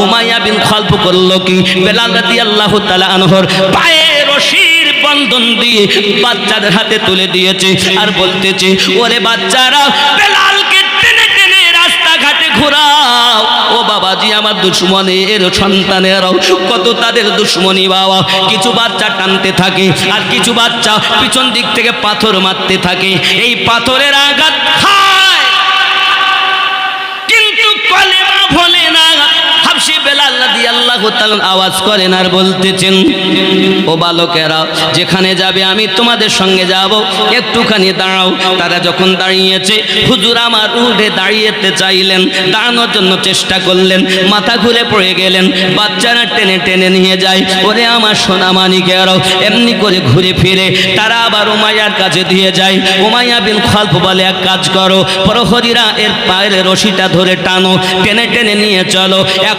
Umayya বিন খালফ করলো কি, বেলাল রাদিয়াল্লাহু তাআলা আনহুর পায়ে রশির বন্ধন দিয়ে বাচ্চাদের হাতে তুলে দিয়েছে আর বলতেছে, ওরে বাচ্চারা বেলালকে টেনে টেনে রাস্তাঘাটে ঘোরাও। ও বাবাজি, আমার দুশ্মনের সন্তানেরাও কত তাদের দুশ্মনী বাবা। কিছু বাচ্চা টানতে থাকে আর কিছু বাচ্চা পিছন দিক থেকে পাথর মারতে থাকে। এই পাথরের আঘাত খায় কিন্তু কলেমা ভোলে না। হাবশী বেলাল রাদিয়াল্লাহু তাআলা আওয়াজ করেন আর বলতেছেন, ও বালকেরা, যেখানে যাবে আমি তোমাদের সঙ্গে যাব, একটুখানি দাঁড়াও। তারা যখন দাঁড়িয়েছে, হুজুর আমার উঠে দাঁড়িয়েতে চাইলেন, দাঁড়ানোর জন্য চেষ্টা করলেন, মাথা ঘুরে পড়ে গেলেন। বাচ্চারা টেনে টেনে নিয়ে যায়। ওরে আমার সোনা মানিকেরাও, এমনি করে ঘুরে ফিরে তারা আবার উমাইয়ার কাছে দিয়ে যায়। উমাইয়া বিন খালফ বলে, এক কাজ করো, প্রহরীরা এর পায়ের রশিটা ধরে টানো, টেনে টেনে নিয়ে চলো।